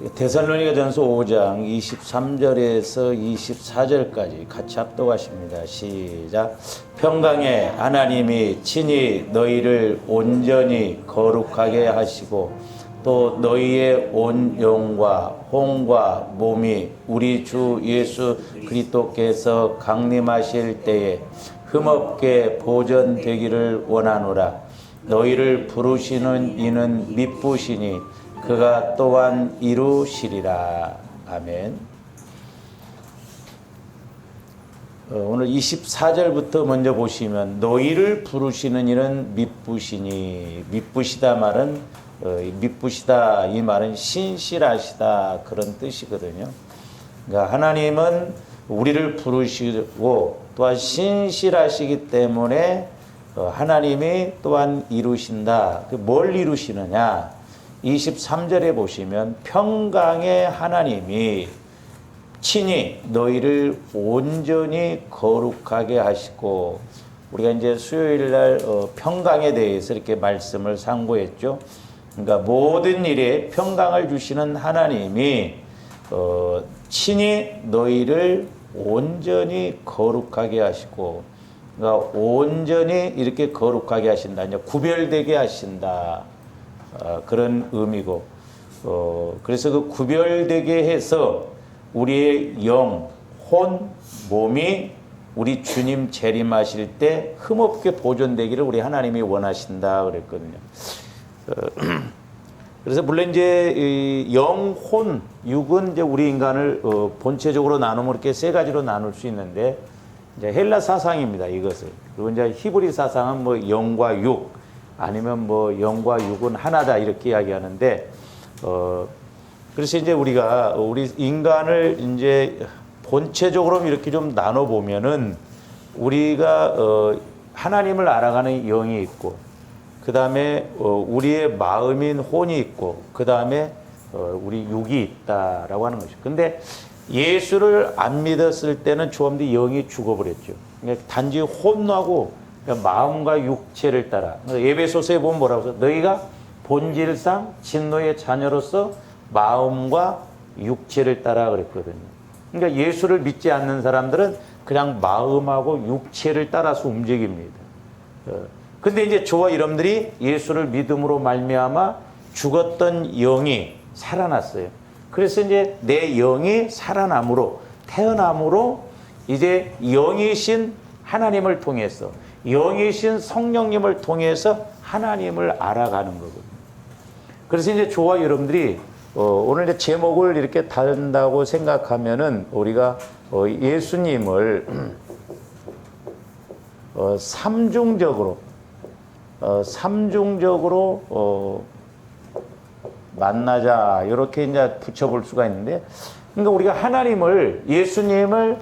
우리 데살로니가전서 5장 23절에서 24절까지 같이 합독하십니다. 시작. 평강에 하나님이 친히 너희를 온전히 거룩하게 하시고 또 너희의 온 영과 혼과 몸이 우리 주 예수 그리스도께서 강림하실 때에 흠없게 보존되기를 원하노라. 너희를 부르시는 이는 미쁘시니 그가 또한 이루시리라. 아멘. 오늘 24절부터 먼저 보시면 너희를 부르시는 이는 미쁘시니, 미쁘시다 말은 미쁘시다 이 말은 신실하시다 그런 뜻이거든요. 그러니까 하나님은 우리를 부르시고 또한 신실하시기 때문에 하나님이 또한 이루신다. 뭘 이루시느냐? 23절에 보시면 평강의 하나님이 친히 너희를 온전히 거룩하게 하시고, 우리가 이제 수요일 날 평강에 대해서 이렇게 말씀을 상고했죠. 그러니까 모든 일에 평강을 주시는 하나님이 친히 너희를 온전히 거룩하게 하시고, 그러니까 온전히 이렇게 거룩하게 하신다. 이제 구별되게 하신다. 그런 의미고, 그래서 그 구별되게 해서 우리의 영, 혼, 몸이 우리 주님 재림하실 때 흠없게 보존되기를 우리 하나님이 원하신다 그랬거든요. 그래서 물론 이제 영, 혼, 육은 이제 우리 인간을 본체적으로 나누면 이렇게 세 가지로 나눌 수 있는데, 이제 헬라 사상입니다, 이것을. 그리고 이제 히브리 사상은 뭐 영과 육, 아니면 뭐 영과 육은 하나다 이렇게 이야기하는데, 그래서 이제 우리 인간을 이제 본체적으로 이렇게 좀 나눠 보면은 우리가 하나님을 알아가는 영이 있고, 그 다음에 우리의 마음인 혼이 있고, 그 다음에 우리 육이 있다라고 하는 것이죠. 근데 예수를 안 믿었을 때는 주엄디 영이 죽어버렸죠. 그러니까 단지 혼하고 마음과 육체를 따라. 에베소서에 보면 뭐라고 해서 너희가 본질상 진노의 자녀로서 마음과 육체를 따라 그랬거든요. 그러니까 예수를 믿지 않는 사람들은 그냥 마음하고 육체를 따라서 움직입니다. 근데 이제 저와 여러분들이 예수를 믿음으로 말미암아 죽었던 영이 살아났어요. 그래서 이제 내 영이 살아남으로, 태어남으로 이제 영이신 하나님을 통해서, 영이신 성령님을 통해서 하나님을 알아가는 거거든요. 그래서 이제 저와 여러분들이 오늘 이제 제목을 이렇게 다룬다고 생각하면은 우리가 예수님을 삼중적으로 만나자 이렇게 이제 붙여볼 수가 있는데, 그러니까 우리가 하나님을, 예수님을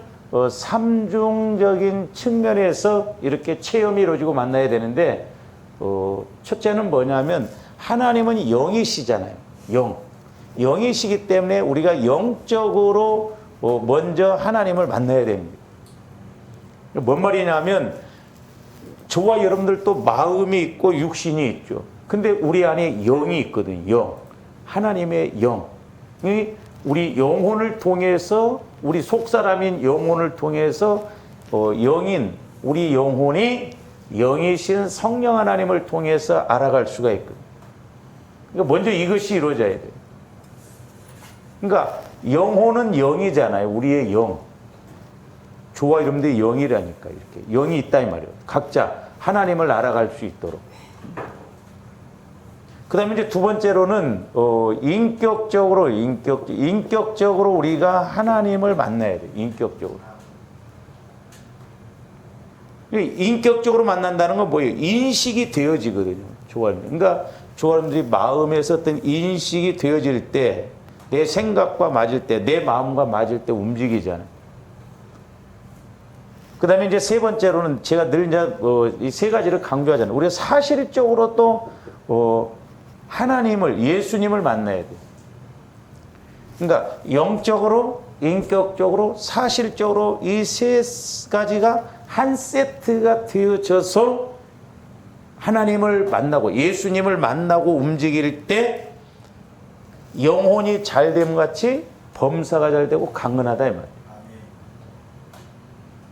삼중적인 측면에서 이렇게 체험이 이루어지고 만나야 되는데, 첫째는 뭐냐면 하나님은 영이시잖아요. 영이시기 때문에 우리가 영적으로 먼저 하나님을 만나야 됩니다. 뭔 말이냐면 저와 여러분들도 마음이 있고 육신이 있죠. 근데 우리 안에 영이 있거든요. 하나님의 영이 우리 영혼을 통해서, 우리 속사람인 영혼을 통해서 영인 우리 영혼이 영이신 성령 하나님을 통해서 알아갈 수가 있거든요. 그러니까 먼저 이것이 이루어져야 돼요. 그러니까 영혼은 영이잖아요. 우리의 영. 저와 여러분들의 영이라니까, 이렇게 영이 있다 이 말이에요. 각자 하나님을 알아갈 수 있도록. 그 다음에 이제 두 번째로는 인격적으로 우리가 하나님을 만나야 돼요. 인격적으로 만난다는 건 뭐예요? 인식이 되어지거든요. 그러니까 저와님들이 마음에서 어떤 인식이 되어질 때, 내 생각과 맞을 때, 내 마음과 맞을 때 움직이잖아요. 그 다음에 이제 세 번째로는 제가 늘 이제 이 세 가지를 강조하잖아요. 우리가 사실적으로 또 하나님을, 예수님을 만나야 돼요. 그러니까 영적으로, 인격적으로, 사실적으로 이 세 가지가 한 세트가 되어져서 하나님을 만나고 예수님을 만나고 움직일 때 영혼이 잘됨 같이 범사가 잘 되고 강건하다 이 말이에요.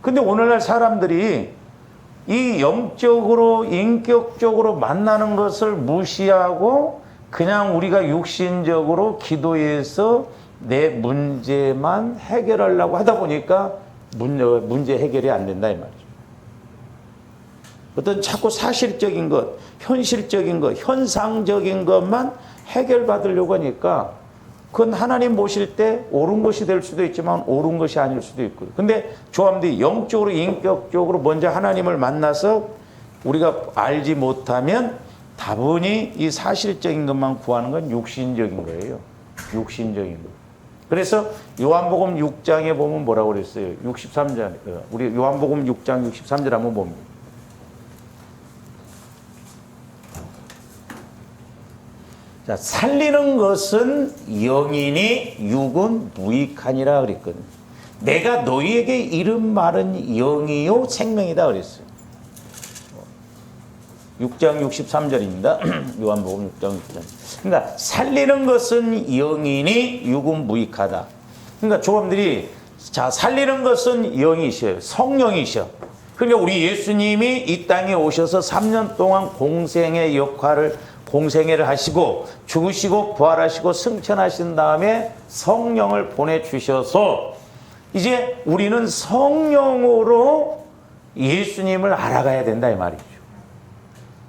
근데 오늘날 사람들이 이 영적으로 인격적으로 만나는 것을 무시하고 그냥 우리가 육신적으로 기도해서 내 문제만 해결하려고 하다 보니까 문제 해결이 안 된다 이 말이죠. 어떤 자꾸 사실적인 것, 현실적인 것, 현상적인 것만 해결받으려고 하니까 그건 하나님 모실 때 옳은 것이 될 수도 있지만 옳은 것이 아닐 수도 있고. 근데 조함들이 영적으로 인격적으로 먼저 하나님을 만나서 우리가 알지 못하면 다분히 이 사실적인 것만 구하는 건 육신적인 거예요. 육신적인 거. 그래서 요한복음 6장에 보면 뭐라고 그랬어요? 63절. 우리 요한복음 6장 63절 한번 봅니다. 자, 살리는 것은 영이니 육은 무익하니라 그랬거든요. 내가 너희에게 이른 말은 영이요 생명이다 그랬어요. 6장 63절입니다. 요한복음 6장 63절. 그러니까 살리는 것은 영이니 육은 무익하다. 그러니까 조범들이 자 살리는 것은 영이셔요. 성령이셔. 그러니까 우리 예수님이 이 땅에 오셔서 3년 동안 공생애를 하시고 죽으시고 부활하시고 승천하신 다음에 성령을 보내주셔서 이제 우리는 성령으로 예수님을 알아가야 된다 이 말이죠.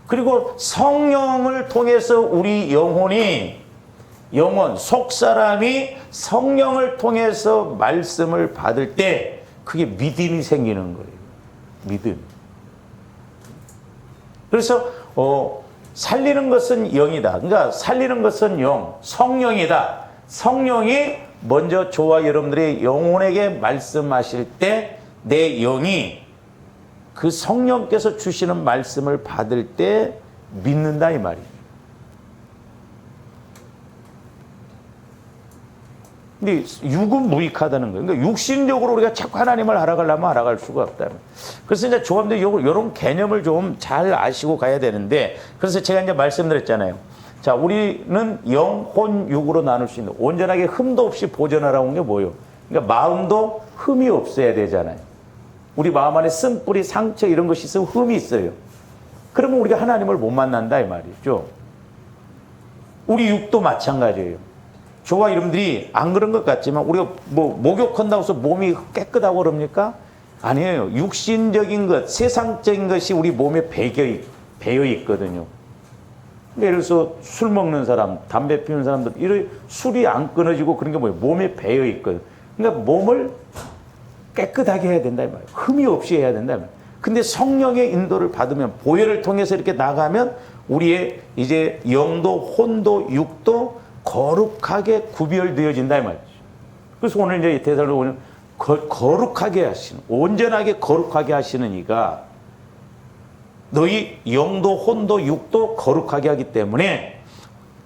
그리고 성령을 통해서 우리 영혼, 속사람이 성령을 통해서 말씀을 받을 때 그게 믿음이 생기는 거예요. 믿음. 그래서 살리는 것은 영이다. 그러니까 살리는 것은 성령이다. 성령이 먼저 저와 여러분들의 영혼에게 말씀하실 때 내 영이 그 성령께서 주시는 말씀을 받을 때 믿는다 이 말이에요. 근데 육은 무익하다는 거예요. 그러니까 육신적으로 우리가 자꾸 하나님을 알아가려면 알아갈 수가 없다. 그래서 이제 조합들 이런 개념을 좀 잘 아시고 가야 되는데, 그래서 제가 이제 말씀드렸잖아요. 자, 우리는 영혼, 육으로 나눌 수 있는 온전하게 흠도 없이 보존하라고 한 게 뭐예요? 그러니까 마음도 흠이 없어야 되잖아요. 우리 마음 안에 쓴뿌리, 상처 이런 것이 있으면 흠이 있어요. 그러면 우리가 하나님을 못 만난다 이 말이죠. 우리 육도 마찬가지예요. 저와 여러분들이 안 그런 것 같지만 우리가 목욕한다고 해서 몸이 깨끗하고 그럽니까? 아니에요. 육신적인 것, 세상적인 것이 우리 몸에 배어 있거든요. 예를 들어서 술 먹는 사람, 담배 피우는 사람들, 이런 술이 안 끊어지고 그런 게 뭐예요? 몸에 배어 있거든. 그러니까 몸을 깨끗하게 해야 된다 이 말이에요. 흠이 없이 해야 된다 이 말이에요. 근데 성령의 인도를 받으면 보혈을 통해서 이렇게 나가면 우리의 이제 영도, 혼도, 육도 거룩하게 구별되어진다 이 말이죠. 그래서 오늘 이제 데살로니가 거룩하게 하시는, 온전하게 거룩하게 하시는 이가 너희 영도, 혼도, 육도 거룩하게 하기 때문에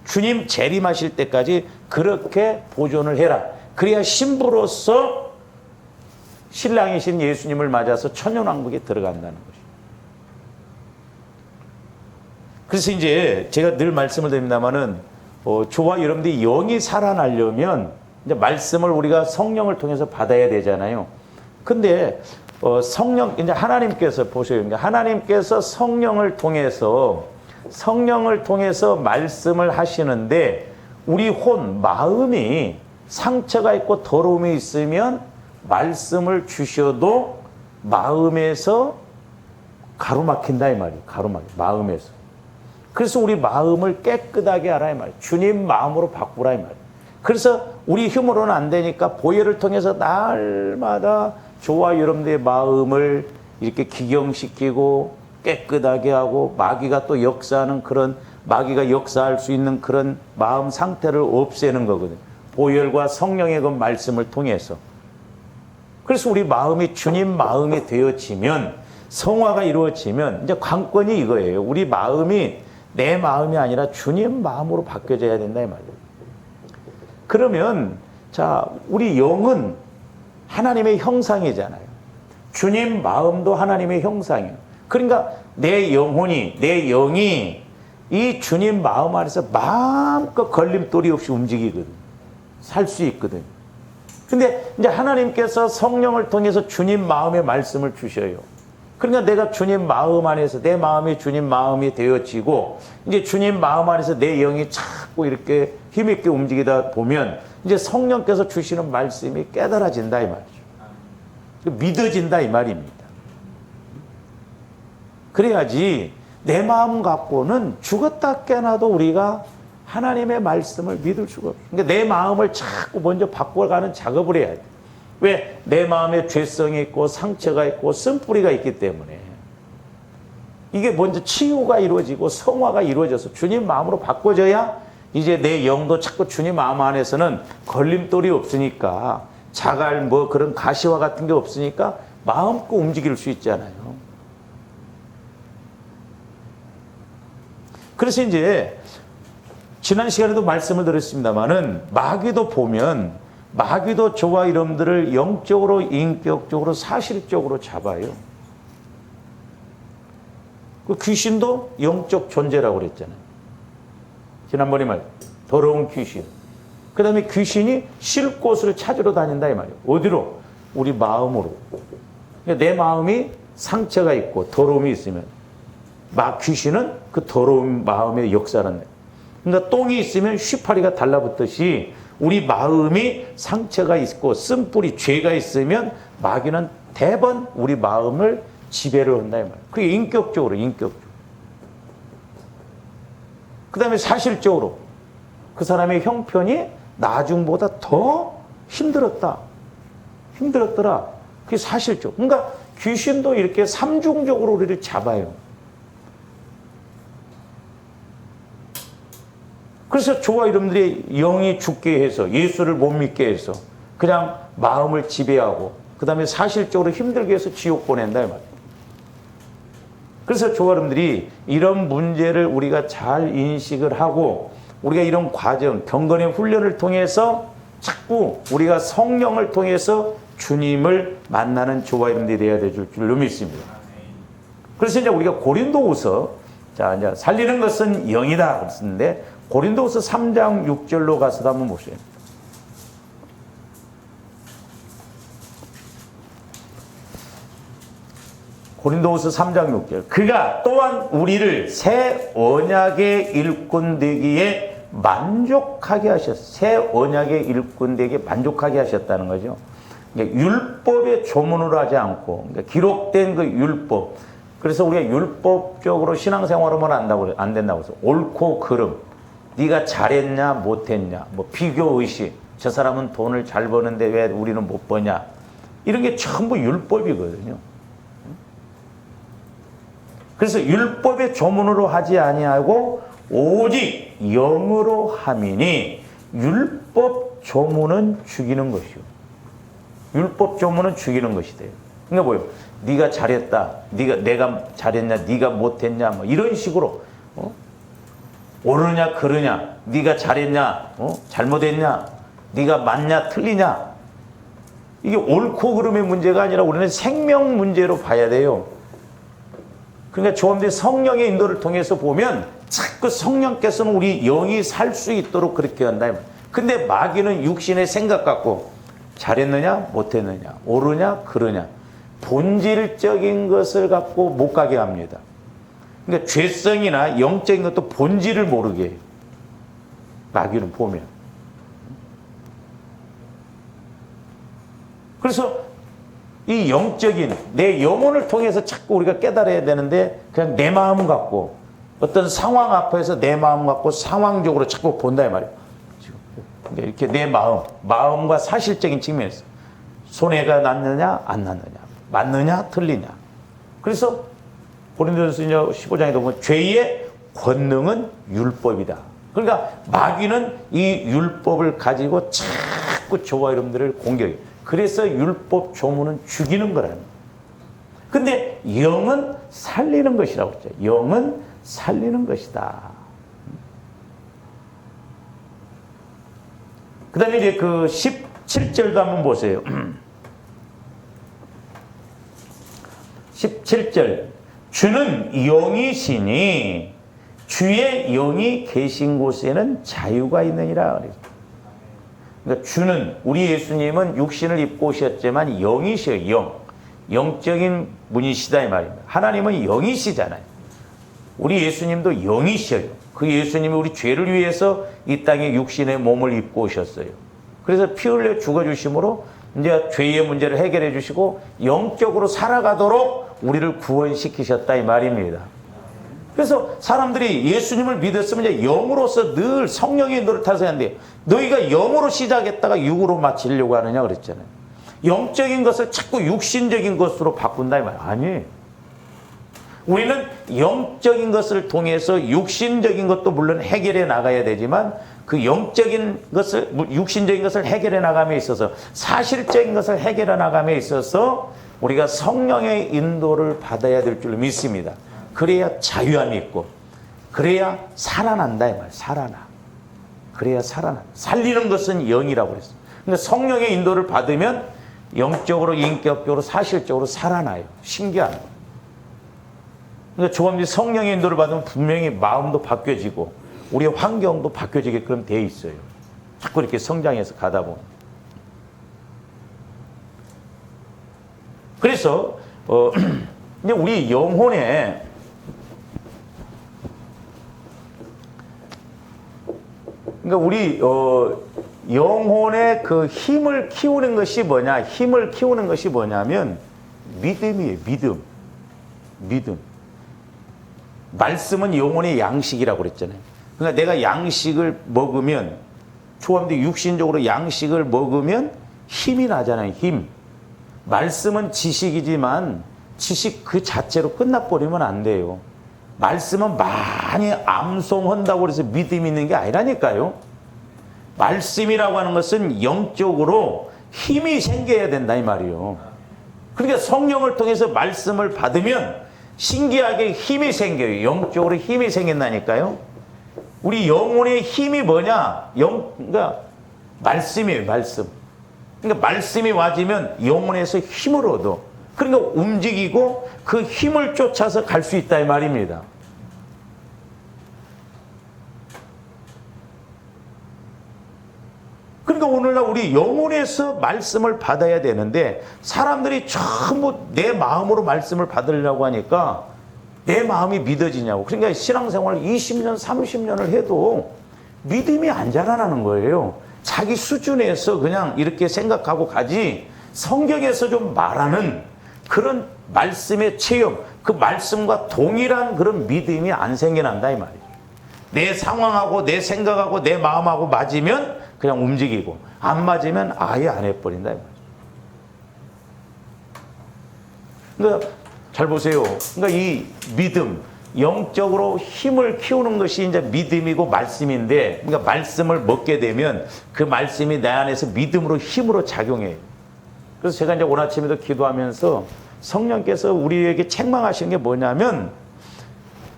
주님 재림하실 때까지 그렇게 보존을 해라. 그래야 신부로서 신랑이신 예수님을 맞아서 천년왕국에 들어간다는 것이죠. 그래서 이제 제가 늘 말씀을 드립니다마는 저와 여러분들이 영이 살아나려면 이제 말씀을 우리가 성령을 통해서 받아야 되잖아요. 근데 성령, 이제 하나님께서 보세요. 하나님께서 성령을 통해서 말씀을 하시는데 우리 마음이 상처가 있고 더러움이 있으면 말씀을 주셔도 마음에서 가로막힌다 이 말이에요. 마음에서. 그래서 우리 마음을 깨끗하게 하라 이 말이에요. 주님 마음으로 바꾸라 이 말이에요. 그래서 우리 힘으로는 안 되니까 보혈을 통해서 날마다 저와 여러분들의 마음을 이렇게 기경시키고 깨끗하게 하고 마귀가 또 역사하는 그런, 마귀가 역사할 수 있는 그런 마음 상태를 없애는 거거든요. 보혈과 성령의 그 말씀을 통해서. 그래서 우리 마음이 주님 마음이 되어지면, 성화가 이루어지면 이제 관건이 이거예요. 우리 마음이 내 마음이 아니라 주님 마음으로 바뀌어져야 된다 이 말이에요. 그러면 자, 우리 영은 하나님의 형상이잖아요. 주님 마음도 하나님의 형상이에요. 그러니까 내 영혼이, 내 영이 이 주님 마음 안에서 마음껏 걸림돌이 없이 움직이거든. 살 수 있거든. 근데 이제 하나님께서 성령을 통해서 주님 마음의 말씀을 주셔요. 그러니까 내가 주님 마음 안에서 내 마음이 주님 마음이 되어지고 이제 주님 마음 안에서 내 영이 자꾸 이렇게 힘있게 움직이다 보면 이제 성령께서 주시는 말씀이 깨달아진다 이 말이죠. 믿어진다 이 말입니다. 그래야지 내 마음 갖고는 죽었다 깨나도 우리가 하나님의 말씀을 믿을 수가 없어요. 그러니까 내 마음을 자꾸 먼저 바꿔가는 작업을 해야 돼. 왜? 내 마음에 죄성이 있고 상처가 있고 쓴뿌리가 있기 때문에 이게 먼저 치유가 이루어지고 성화가 이루어져서 주님 마음으로 바꿔져야 이제 내 영도 자꾸 주님 마음 안에서는 걸림돌이 없으니까 자갈 뭐 그런 가시화 같은 게 없으니까 마음껏 움직일 수 있잖아요. 그래서 이제 지난 시간에도 말씀을 드렸습니다만은 마귀도 보면 마귀도 저와 여러분들을 영적으로 인격적으로 사실적으로 잡아요. 그 귀신도 영적 존재라고 그랬잖아요. 지난번에 말 더러운 귀신. 그 다음에 귀신이 쉴 곳을 찾으러 다닌다 이 말이에요. 어디로? 우리 마음으로. 그러니까 내 마음이 상처가 있고 더러움이 있으면 귀신은 그 더러운 마음의 역사는 그러니까 똥이 있으면 쉬파리가 달라붙듯이 우리 마음이 상처가 있고 쓴뿌리 죄가 있으면 마귀는 대번 우리 마음을 지배를 한다 이 말이에요. 그게 인격적으로. 그 다음에 사실적으로 그 사람의 형편이 나중보다 더 힘들었더라. 그게 사실적. 그러니까 귀신도 이렇게 삼중적으로 우리를 잡아요. 그래서 저와 여러분들이 영이 죽게 해서 예수를 못 믿게 해서 그냥 마음을 지배하고 그 다음에 사실적으로 힘들게 해서 지옥 보낸다 이 말이에요. 그래서 저와 여러분들이 이런 문제를 우리가 잘 인식을 하고 우리가 이런 과정, 경건의 훈련을 통해서 자꾸 우리가 성령을 통해서 주님을 만나는 저와 여러분들이 되어야 될 줄로 믿습니다. 그래서 이제 우리가 고린도후서 자 이제 살리는 것은 영이다 그랬는데 고린도후서 3장 6절로 가서 한번 보세요. 고린도후서 3장 6절. 그가 또한 우리를 새 언약의 일꾼 되기에 만족하게 하셨어요. 새 언약의 일꾼 되기에 만족하게 하셨다는 거죠. 그러니까 율법의 조문으로 하지 않고 그러니까 기록된 그 율법. 그래서 우리가 율법적으로 신앙생활하면 안 된다고 해서 옳고 그름. 네가 잘했냐 못했냐 뭐 비교의식 저 사람은 돈을 잘 버는데 왜 우리는 못 버냐 이런 게 전부 율법이거든요. 그래서 율법의 조문으로 하지 아니하고 오직 영으로 함이니 율법 조문은 죽이는 것이요. 율법 조문은 죽이는 것이 돼요. 그러니까 뭐예요? 네가 잘했다. 내가 잘했냐 네가 못했냐 뭐 이런 식으로 옳으냐 그르냐 네가 잘했냐 잘못했냐 네가 맞냐 틀리냐 이게 옳고 그름의 문제가 아니라 우리는 생명 문제로 봐야 돼요. 그러니까 조금들 성령의 인도를 통해서 보면 자꾸 성령께서는 우리 영이 살 수 있도록 그렇게 한다. 근데 마귀는 육신의 생각 갖고 잘했느냐 못했느냐 옳으냐 그르냐 본질적인 것을 갖고 못 가게 합니다. 그러니까 죄성이나 영적인 것도 본질을 모르게 해요. 마귀는 보면. 그래서 이 영적인 내 영혼을 통해서 자꾸 우리가 깨달아야 되는데 그냥 내 마음 갖고 어떤 상황 앞에서 내 마음 갖고 상황적으로 자꾸 본다 이 말이에요. 그러니까 이렇게 내 마음과 사실적인 측면에서 손해가 났느냐 안 났느냐 맞느냐 틀리냐. 그래서 고린도전서 15장에 보면 죄의 권능은 율법이다. 그러니까 마귀는 이 율법을 가지고 자꾸 저와 여러분들을 공격해요. 그래서 율법 조문은 죽이는 거라는 거예요. 근데 영은 살리는 것이라고 했죠. 영은 살리는 것이다. 그 다음에 이제 그 17절도 한번 보세요. 17절. 주는 영이시니 주의 영이 계신 곳에는 자유가 있느니라. 그러니까 주는, 우리 예수님은 육신을 입고 오셨지만 영이셔요. 영. 영적인 분이시다 이 말입니다. 하나님은 영이시잖아요. 우리 예수님도 영이셔요. 그 예수님이 우리 죄를 위해서 이 땅에 육신의 몸을 입고 오셨어요. 그래서 피 흘려 죽어주심으로 이제 죄의 문제를 해결해 주시고 영적으로 살아가도록 우리를 구원시키셨다 이 말입니다. 그래서 사람들이 예수님을 믿었으면 이제 영으로서 늘 성령의 인도를 타서 하는데, 너희가 영으로 시작했다가 육으로 마치려고 하느냐 그랬잖아요. 영적인 것을 자꾸 육신적인 것으로 바꾼다 이 말 아니에요. 우리는 영적인 것을 통해서 육신적인 것도 물론 해결해 나가야 되지만, 그 영적인 것을, 육신적인 것을 해결해 나감에 있어서, 사실적인 것을 해결해 나감에 있어서 우리가 성령의 인도를 받아야 될 줄 믿습니다. 그래야 자유함이 있고, 그래야 살아난다 이 말. 살아나. 그래야 살아난다. 살리는 것은 영이라고 그랬어요. 그러니까 성령의 인도를 받으면 영적으로, 인격적으로, 사실적으로 살아나요. 신기한 거예요. 그러니까 조금씩 성령의 인도를 받으면 분명히 마음도 바뀌어지고 우리의 환경도 바뀌어지게끔 돼 있어요. 자꾸 이렇게 성장해서 가다 보면. 그래서 이제 우리 영혼에 그러니까 우리 영혼의 그 힘을 키우는 것이 뭐냐? 힘을 키우는 것이 뭐냐면 믿음이에요. 믿음. 말씀은 영혼의 양식이라고 그랬잖아요. 그러니까 내가 양식을 먹으면, 초함도 육신적으로 양식을 먹으면 힘이 나잖아요. 힘. 말씀은 지식이지만 지식 그 자체로 끝나버리면 안 돼요. 말씀은 많이 암송한다고 해서 믿음이 있는 게 아니라니까요. 말씀이라고 하는 것은 영적으로 힘이 생겨야 된다 이 말이에요. 그러니까 성령을 통해서 말씀을 받으면 신기하게 힘이 생겨요. 영적으로 힘이 생긴다니까요. 우리 영혼의 힘이 뭐냐? 그러니까 말씀이에요. 말씀. 그러니까 말씀이 와지면 영혼에서 힘을 얻어. 그러니까 움직이고 그 힘을 쫓아서 갈 수 있다 이 말입니다. 그러니까 오늘날 우리 영혼에서 말씀을 받아야 되는데, 사람들이 전부 내 마음으로 말씀을 받으려고 하니까 내 마음이 믿어지냐고. 그러니까 신앙생활 20년, 30년을 해도 믿음이 안 자라나는 거예요. 자기 수준에서 그냥 이렇게 생각하고 가지, 성경에서 좀 말하는 그런 말씀의 체험, 그 말씀과 동일한 그런 믿음이 안 생겨난다 이 말이에요. 내 상황하고 내 생각하고 내 마음하고 맞으면 그냥 움직이고, 안 맞으면 아예 안 해버린다 이 말이에요. 그러니까 잘 보세요. 그러니까 이 믿음, 영적으로 힘을 키우는 것이 이제 믿음이고 말씀인데, 그러니까 말씀을 먹게 되면 그 말씀이 내 안에서 믿음으로, 힘으로 작용해요. 그래서 제가 이제 오늘 아침에도 기도하면서 성령께서 우리에게 책망하시는 게 뭐냐면,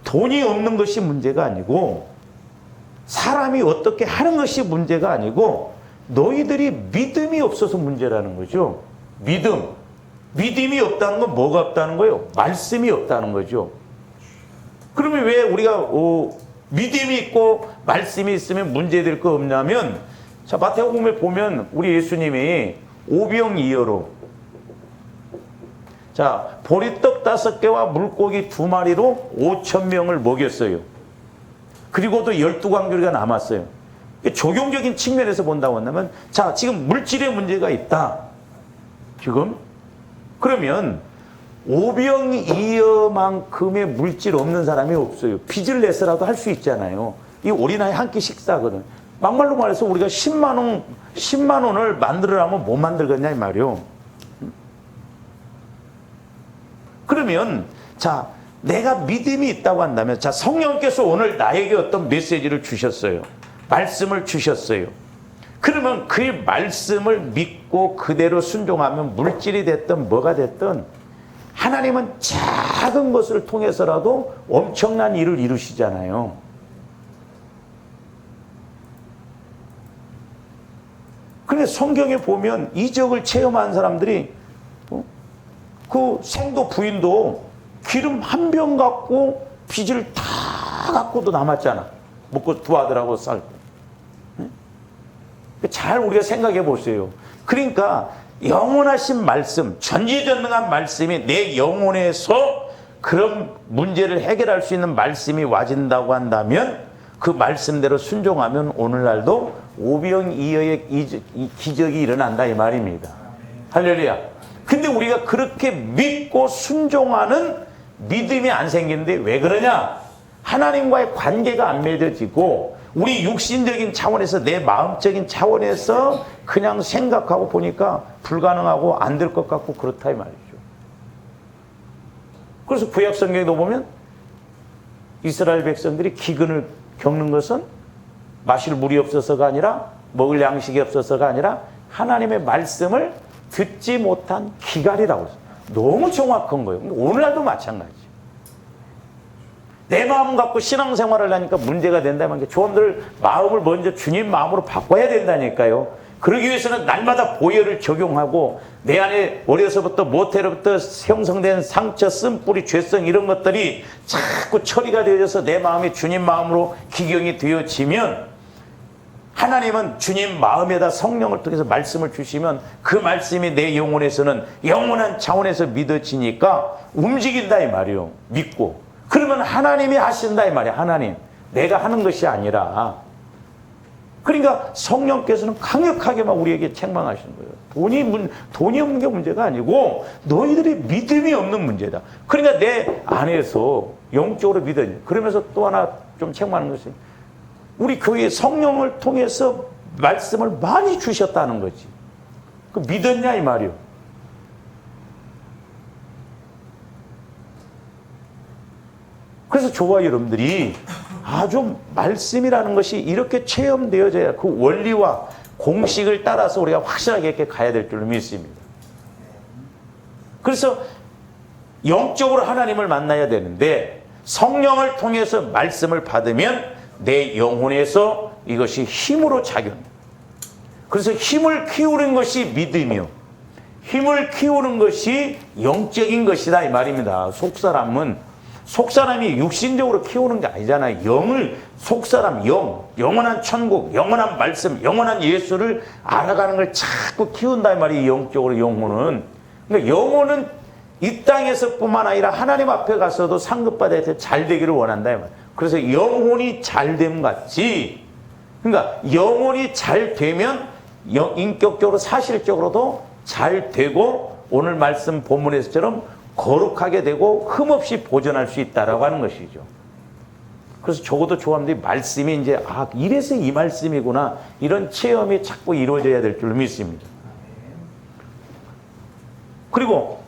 돈이 없는 것이 문제가 아니고, 사람이 어떻게 하는 것이 문제가 아니고, 너희들이 믿음이 없어서 문제라는 거죠. 믿음이 없다는 건 뭐가 없다는 거예요? 말씀이 없다는 거죠. 그러면 왜 우리가 믿음이 있고 말씀이 있으면 문제될 거 없냐면, 자, 마태복음에 보면 우리 예수님이 오병이어로, 자, 보리떡 5개와 물고기 2마리로 5,000명을 먹였어요. 그리고도 12광주리가 남았어요. 적용적인 측면에서 본다고 한다면, 자, 지금 물질의 문제가 있다. 지금 그러면 오병이어만큼의 물질 없는 사람이 없어요. 빚을 내서라도 할 수 있잖아요. 이 어린아이 한 끼 식사거든. 막말로 말해서 우리가 10만 원을 만들으라면 못 만들겠냐 이 말이요. 그러면 자, 내가 믿음이 있다고 한다면, 자, 성령께서 오늘 나에게 어떤 메시지를 주셨어요. 말씀을 주셨어요. 그러면 그 말씀을 믿고 그대로 순종하면 물질이 됐든 뭐가 됐든 하나님은 작은 것을 통해서라도 엄청난 일을 이루시잖아요. 근데 성경에 보면 이적을 체험한 사람들이 그 생도 부인도 기름 한 병 갖고 빚을 다 갖고도 남았잖아. 먹고 두 아들하고 쌀. 잘 우리가 생각해 보세요. 그러니까 영원하신 말씀, 전지전능한 말씀이 내 영혼에서 그런 문제를 해결할 수 있는 말씀이 와진다고 한다면 그 말씀대로 순종하면 오늘날도 오병이어의 기적이 일어난다 이 말입니다. 할렐루야. 근데 우리가 그렇게 믿고 순종하는 믿음이 안 생기는데 왜 그러냐? 하나님과의 관계가 안 맺어지고 우리 육신적인 차원에서 내 마음적인 차원에서 그냥 생각하고 보니까 불가능하고 안 될 것 같고 그렇다 이 말이죠. 그래서 구약 성경에도 보면 이스라엘 백성들이 기근을 겪는 것은 마실 물이 없어서가 아니라 먹을 양식이 없어서가 아니라 하나님의 말씀을 듣지 못한 기갈이라고 했어요. 너무 정확한 거예요. 오늘날도 마찬가지죠. 내 마음 갖고 신앙생활을 하니까 문제가 된다면 조원들 마음을 먼저 주님 마음으로 바꿔야 된다니까요. 그러기 위해서는 날마다 보혈을 적용하고 내 안에 어려서부터 모태로부터 형성된 상처, 쓴뿌리, 죄성 이런 것들이 자꾸 처리가 되어져서 내 마음이 주님 마음으로 기경이 되어지면 하나님은 주님 마음에다 성령을 통해서 말씀을 주시면 그 말씀이 내 영혼에서는 영원한 차원에서 믿어지니까 움직인다 이 말이요. 믿고. 그러면 하나님이 하신다 이 말이야. 하나님. 내가 하는 것이 아니라. 그러니까 성령께서는 강력하게 막 우리에게 책망하시는 거예요. 돈이 없는 게 문제가 아니고 너희들이 믿음이 없는 문제다. 그러니까 내 안에서 영적으로 믿어요. 그러면서 또 하나 좀 책망하는 것이 우리 교회에 성령을 통해서 말씀을 많이 주셨다는 거지. 그 믿었냐 이 말이요. 그래서 저와 여러분들이 아주 말씀이라는 것이 이렇게 체험되어져야 그 원리와 공식을 따라서 우리가 확실하게 이렇게 가야 될 줄로 믿습니다. 그래서 영적으로 하나님을 만나야 되는데 성령을 통해서 말씀을 받으면 내 영혼에서 이것이 힘으로 작용합니다. 그래서 힘을 키우는 것이 믿음이요. 힘을 키우는 것이 영적인 것이다 이 말입니다. 속사람이 육신적으로 키우는 게 아니잖아요. 영을 속사람, 영원한 천국, 영원한 말씀, 영원한 예수를 알아가는 걸 자꾸 키운다 이 말이에요. 영적으로 영혼은. 그러니까 영혼은 이 땅에서뿐만 아니라 하나님 앞에 가서도 상급받아야 돼. 잘 되기를 원한다 이 말이에요. 그래서 영혼이 잘됨 같이, 그러니까 영혼이 잘 되면 인격적으로 사실적으로도 잘 되고 오늘 말씀 본문에서처럼 거룩하게 되고 흠없이 보존할 수 있다라고 하는 것이죠. 그래서 적어도 조합들이 말씀이 이제 이래서 이 말씀이구나 이런 체험이 자꾸 이루어져야 될 줄 믿습니다. 그리고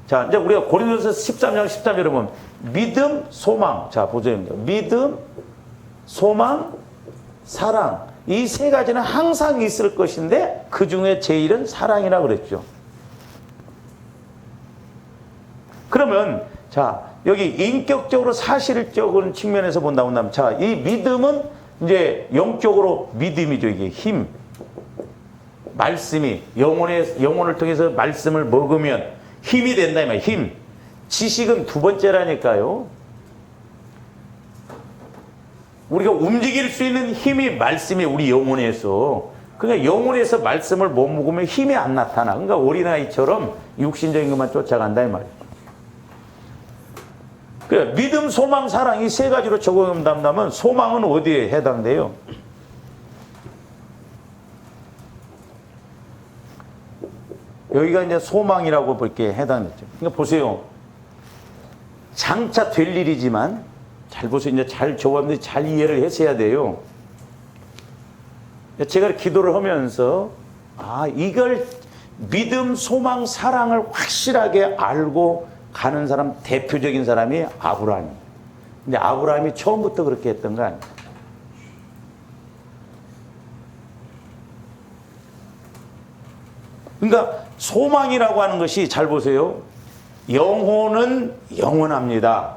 자 이제 우리가 고린도서 13장 13절에 보면 믿음, 소망. 자 보세요. 믿음, 소망, 사랑. 이 세 가지는 항상 있을 것인데 그 중에 제일은 사랑이라고 그랬죠. 그러면 자 여기 인격적으로 사실적인 측면에서 본다고 한다면 자 이 믿음은 이제 영적으로 믿음이죠. 이게 힘, 말씀이 영혼을 통해서 말씀을 먹으면 힘이 된다 이 말이에요. 힘. 지식은 두 번째라니까요. 우리가 움직일 수 있는 힘이 말씀이 우리 영혼에서. 그러니까 영혼에서 말씀을 못 먹으면 힘이 안 나타나. 그러니까 어린아이처럼 육신적인 것만 쫓아간다 이 말이에요. 그래, 믿음, 소망, 사랑 이 세 가지로 적용한다면 소망은 어디에 해당돼요? 여기가 이제 소망이라고 볼게 해당됐죠. 그러니까 보세요. 장차 될 일이지만 잘 보세요. 이제 저분들이 잘 이해를 하셔야 돼요. 제가 기도를 하면서 이걸 믿음, 소망, 사랑을 확실하게 알고 가는 사람 대표적인 사람이 아브라함이에요. 근데 아브라함이 처음부터 그렇게 했던 거 아니에요. 그러니까 소망이라고 하는 것이 잘 보세요. 영혼은 영원합니다.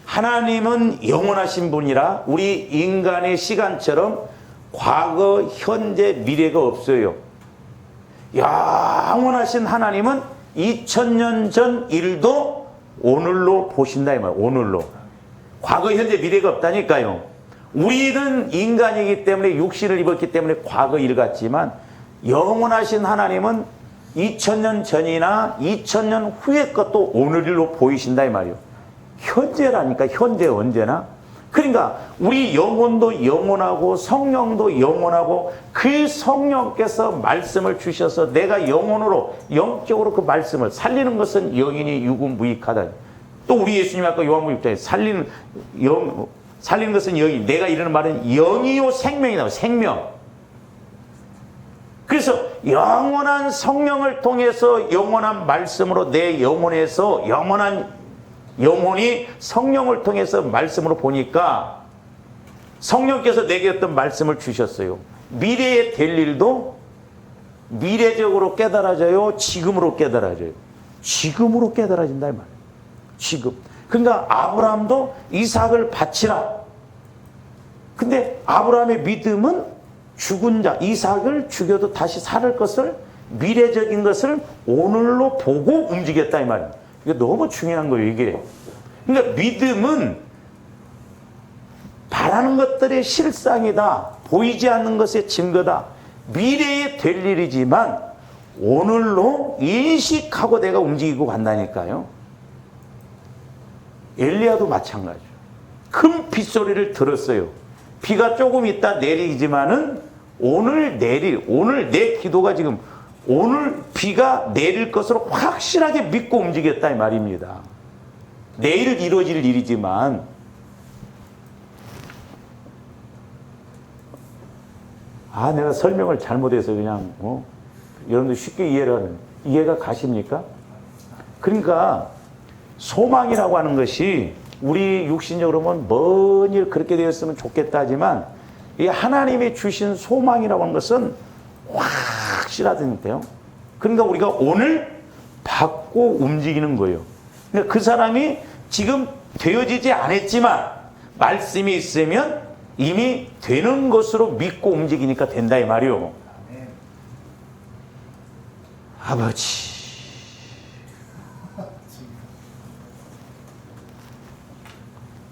하나님은 영원하신 분이라 우리 인간의 시간처럼 과거, 현재, 미래가 없어요. 영원하신 하나님은 2000년 전 일도 오늘로 보신다 이 말이에요. 오늘로. 과거, 현재, 미래가 없다니까요. 우리는 인간이기 때문에 육신을 입었기 때문에 과거 일 같지만 영원하신 하나님은 2000년 전이나 2000년 후의 것도 오늘 일로 보이신다 이 말이에요. 현재라니까, 현재 언제나. 그러니까 우리 영혼도 영원하고 성령도 영원하고 그 성령께서 말씀을 주셔서 내가 영혼으로 영적으로 그 말씀을 살리는 것은 영이니 육은 무익하다. 또 우리 예수님 아까 요한복음 6장에 살리는 것은 영이, 내가 이르는 말은 영이요 생명이다. 생명. 그래서 영원한 성령을 통해서 영원한 말씀으로 내 영혼에서 영원한 영혼이 성령을 통해서 말씀으로 보니까 성령께서 내게 어떤 말씀을 주셨어요. 미래에 될 일도 미래적으로 깨달아져요? 지금으로 깨달아져요? 지금으로 깨달아진다 이 말이에요. 지금. 그러니까 아브라함도 이삭을 바치라. 근데 아브라함의 믿음은 죽은 자 이삭을 죽여도 다시 살을 것을, 미래적인 것을 오늘로 보고 움직였다 이 말이에요. 이게 너무 중요한 거예요, 이게. 그러니까 믿음은 바라는 것들의 실상이다. 보이지 않는 것의 증거다. 미래에 될 일이지만 오늘로 인식하고 내가 움직이고 간다니까요. 엘리야도 마찬가지죠. 큰 빗소리를 들었어요. 비가 조금 있다 내리지만은 오늘 내 기도가 지금 오늘 비가 내릴 것으로 확실하게 믿고 움직였다 이 말입니다. 내일 이루어질 일이지만 내가 설명을 잘못해서 그냥 여러분들 쉽게 이해가 가십니까? 그러니까 소망이라고 하는 것이 우리 육신적으로 보면 먼 일 그렇게 되었으면 좋겠다 하지만 이 하나님이 주신 소망이라고 하는 것은 확실하다니까요. 그러니까 우리가 오늘 받고 움직이는 거예요. 그러니까 그 사람이 지금 되어지지 않았지만 말씀이 있으면 이미 되는 것으로 믿고 움직이니까 된다 이 말이요. 아버지.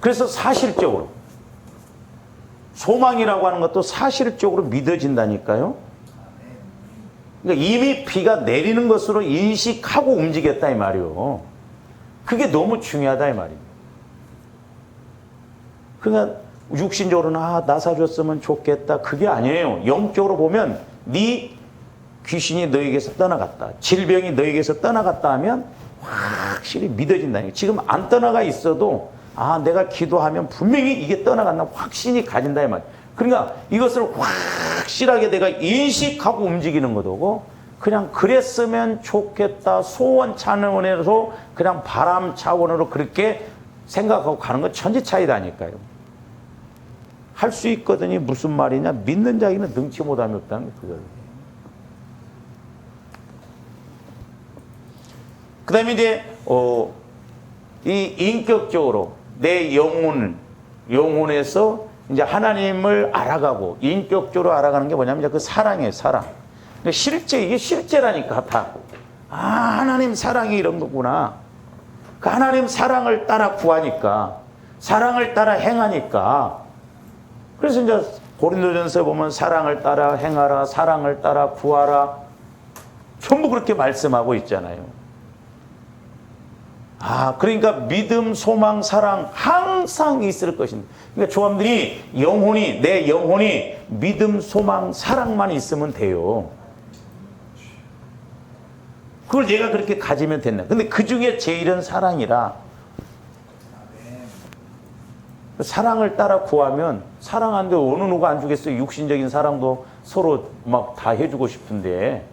그래서 사실적으로 소망이라고 하는 것도 사실적으로 믿어진다니까요. 그러니까 이미 비가 내리는 것으로 인식하고 움직였다 이 말이요. 그게 너무 중요하다 이 말입니다. 그러니까 육신적으로는 나 사줬으면 좋겠다 그게 아니에요. 영적으로 보면 네 귀신이 너에게서 떠나갔다, 질병이 너에게서 떠나갔다 하면 확실히 믿어진다니까. 지금 안 떠나가 있어도 내가 기도하면 분명히 이게 떠나간다 확신이 가진다 이 말이에요. 그러니까 이것을 확실하게 내가 인식하고 움직이는 거고, 그냥 그랬으면 좋겠다 소원 차원에서 그냥 바람 차원으로 그렇게 생각하고 가는 건 천지 차이다니까요. 할 수 있거든요. 무슨 말이냐? 믿는 자에게는 능치 못함이 없다는 거예요. 그 다음에 이제 이 인격적으로 내 영혼에서 이제 하나님을 알아가고 인격적으로 알아가는 게 뭐냐면 그 사랑이에요. 사랑. 실제 이게 실제라니까 다. 하나님 사랑이 이런 거구나. 그 하나님 사랑을 따라 구하니까, 사랑을 따라 행하니까. 그래서 이제 고린도전서에 보면 사랑을 따라 행하라, 사랑을 따라 구하라. 전부 그렇게 말씀하고 있잖아요. 그러니까 믿음, 소망, 사랑 항상 있을 것입니다. 그러니까 조합들이 내 영혼이 믿음, 소망, 사랑만 있으면 돼요. 그걸 내가 그렇게 가지면 된다. 근데 그 중에 제일은 사랑이라. 사랑을 따라 구하면 사랑하는데 어느 누가 안 주겠어요. 육신적인 사랑도 서로 막 다 해주고 싶은데.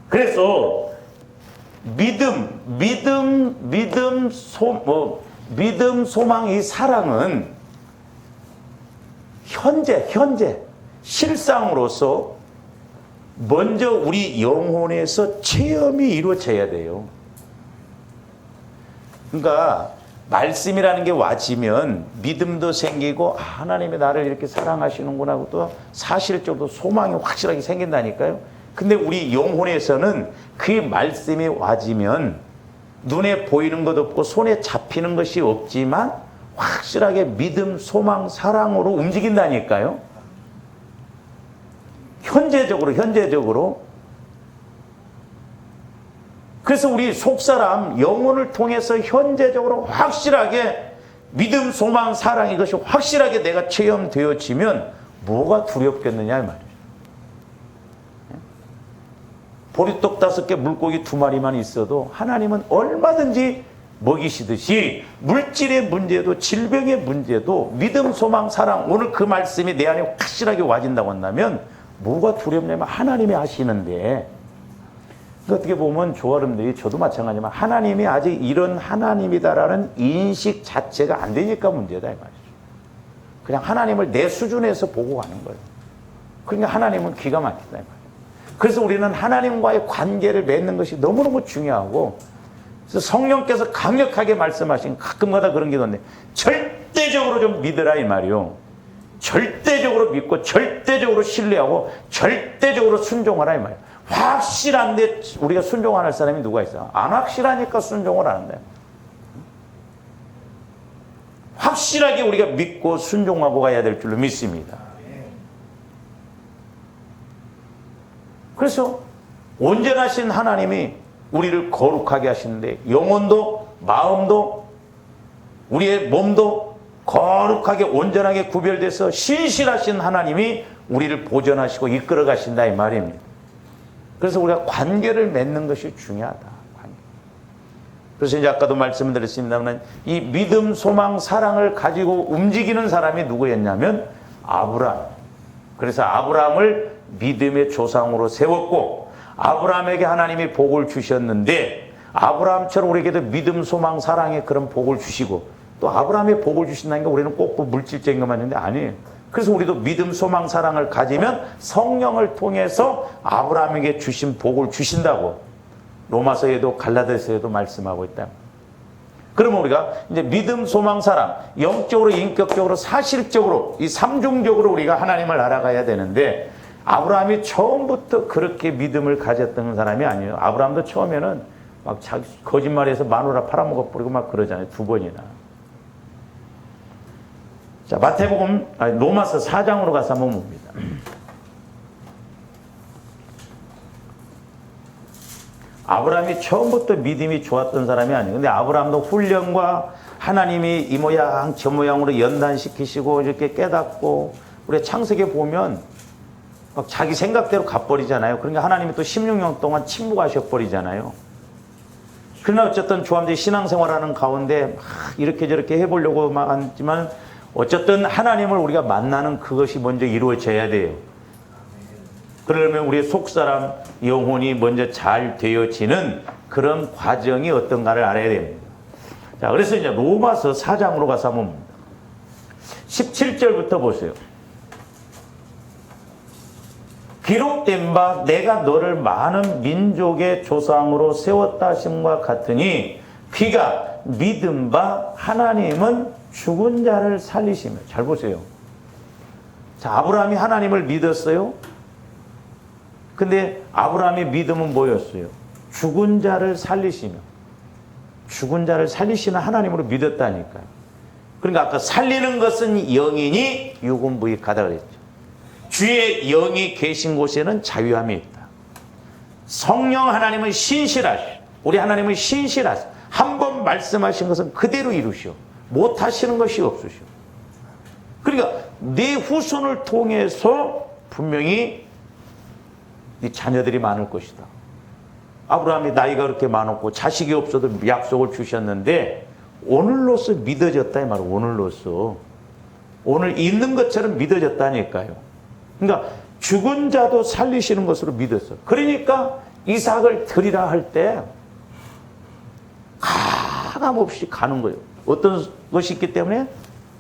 그래서 믿음, 소망, 이 사랑은 현재 실상으로서 먼저 우리 영혼에서 체험이 이루어져야 돼요. 그러니까 말씀이라는 게 와지면 믿음도 생기고 하나님이 나를 이렇게 사랑하시는구나 하고 또 사실적으로 소망이 확실하게 생긴다니까요. 근데 우리 영혼에서는 그 말씀이 와지면 눈에 보이는 것 없고 손에 잡히는 것이 없지만 확실하게 믿음, 소망, 사랑으로 움직인다니까요. 현재적으로. 그래서 우리 속사람 영혼을 통해서 현재적으로 확실하게 믿음, 소망, 사랑 이것이 확실하게 내가 체험되어지면 뭐가 두렵겠느냐 이 말이에요. 보리떡 5개, 물고기 2마리만 있어도 하나님은 얼마든지 먹이시듯이 물질의 문제도 질병의 문제도 믿음, 소망, 사랑 오늘 그 말씀이 내 안에 확실하게 와진다고 한다면 뭐가 두렵냐면 하나님이 하시는데 어떻게 보면 조아름들이 저도 마찬가지지만 하나님이 아직 이런 하나님이다라는 인식 자체가 안 되니까 문제다 이 말이죠. 그냥 하나님을 내 수준에서 보고 가는 거예요. 그러니까 하나님은 기가 막히다 이 말이에요. 그래서 우리는 하나님과의 관계를 맺는 것이 너무너무 중요하고 그래서 성령께서 강력하게 말씀하신 가끔가다 그런 게 있는데 절대적으로 좀 믿으라 이 말이요. 절대적으로 믿고 절대적으로 신뢰하고 절대적으로 순종하라 이 말이에요. 확실한데 우리가 순종 안 할 사람이 누가 있어? 안 확실하니까 순종을 안 한다. 확실하게 우리가 믿고 순종하고 가야 될 줄로 믿습니다. 그래서 온전하신 하나님이 우리를 거룩하게 하시는데 영혼도 마음도 우리의 몸도 거룩하게 온전하게 구별돼서 신실하신 하나님이 우리를 보존하시고 이끌어 가신다 이 말입니다. 그래서 우리가 관계를 맺는 것이 중요하다. 그래서 이제 아까도 말씀드렸습니다만 이 믿음, 소망, 사랑을 가지고 움직이는 사람이 누구였냐면 아브라함. 그래서 아브라함을 믿음의 조상으로 세웠고 아브라함에게 하나님이 복을 주셨는데 아브라함처럼 우리에게도 믿음, 소망, 사랑의 그런 복을 주시고 또 아브라함의 복을 주신다는 게 우리는 꼭 물질적인 것만 있는데 아니에요. 그래서 우리도 믿음, 소망, 사랑을 가지면 성령을 통해서 아브라함에게 주신 복을 주신다고 로마서에도 갈라디아서에도 말씀하고 있다. 그러면 우리가 이제 믿음, 소망, 사랑 영적으로, 인격적으로, 사실적으로 이 삼중적으로 우리가 하나님을 알아가야 되는데 아브라함이 처음부터 그렇게 믿음을 가졌던 사람이 아니에요. 아브라함도 처음에는 막 자기 거짓말해서 마누라 팔아먹어 버리고 막 그러잖아요. 2번이나. 자, 마태복음, 로마서 4장으로 가서 한번 봅니다. 아브라함이 처음부터 믿음이 좋았던 사람이 아니에요. 근데 아브라함도 훈련과 하나님이 이 모양 저 모양으로 연단시키시고 이렇게 깨닫고 우리 창세기에 보면 막 자기 생각대로 가버리잖아요. 그러니까 하나님이 또 16년 동안 침묵하셔버리잖아요. 그러나 어쨌든 조함들이 신앙생활하는 가운데 막 이렇게 저렇게 해보려고 막 하지만 어쨌든 하나님을 우리가 만나는 그것이 먼저 이루어져야 돼요. 그러려면 우리의 속사람 영혼이 먼저 잘 되어지는 그런 과정이 어떤가를 알아야 됩니다. 자, 그래서 이제 로마서 4장으로 가서 한번 봅니다. 17절부터 보세요. 기록된 바 내가 너를 많은 민족의 조상으로 세웠다 하심과 같으니 그가 믿은 바 하나님은 죽은 자를 살리시며. 잘 보세요. 자, 아브라함이 하나님을 믿었어요. 근데 아브라함의 믿음은 뭐였어요? 죽은 자를 살리시며. 죽은 자를 살리시는 하나님으로 믿었다니까요. 그러니까 아까 살리는 것은 영이니 육은 무익하다 그랬죠. 주의 영이 계신 곳에는 자유함이 있다. 성령 하나님은 신실하시오. 우리 하나님은 신실하시오. 한 번 말씀하신 것은 그대로 이루시오. 못하시는 것이 없으시오. 그러니까 내 후손을 통해서 분명히 네 자녀들이 많을 것이다. 아브라함이 나이가 그렇게 많았고 자식이 없어도 약속을 주셨는데 오늘로서 믿어졌다 이 말이에요. 오늘로서. 오늘 있는 것처럼 믿어졌다니까요. 그러니까 죽은 자도 살리시는 것으로 믿었어. 그러니까 이삭을 드리라 할 때 가감없이 가는 거예요. 어떤 것이 있기 때문에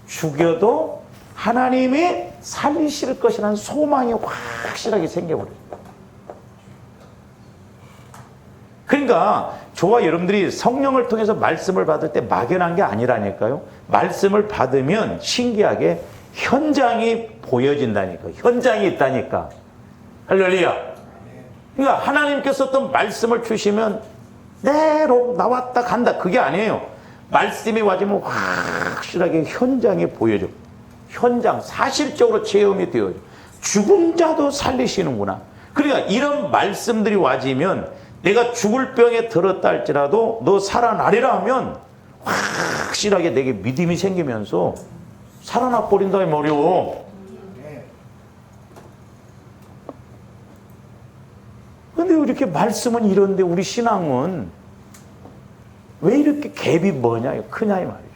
죽여도 하나님이 살리실 것이라는 소망이 확실하게 생겨버려요. 그러니까 저와 여러분들이 성령을 통해서 말씀을 받을 때 막연한 게 아니라니까요. 말씀을 받으면 신기하게 현장이 보여진다니까. 현장이 있다니까. 할렐루야. 그러니까 하나님께서 어떤 말씀을 주시면 내로 나왔다 간다. 그게 아니에요. 말씀이 와지면 확실하게 현장에 보여줘. 현장, 사실적으로 체험이 되어요. 죽은 자도 살리시는구나. 그러니까 이런 말씀들이 와지면 내가 죽을 병에 들었다 할지라도 너 살아나리라 하면 확실하게 내게 믿음이 생기면서 살아나 버린다 이 말이오. 근데 이렇게 말씀은 이런데 우리 신앙은 왜 이렇게 갭이 뭐냐, 크냐 이 말이죠.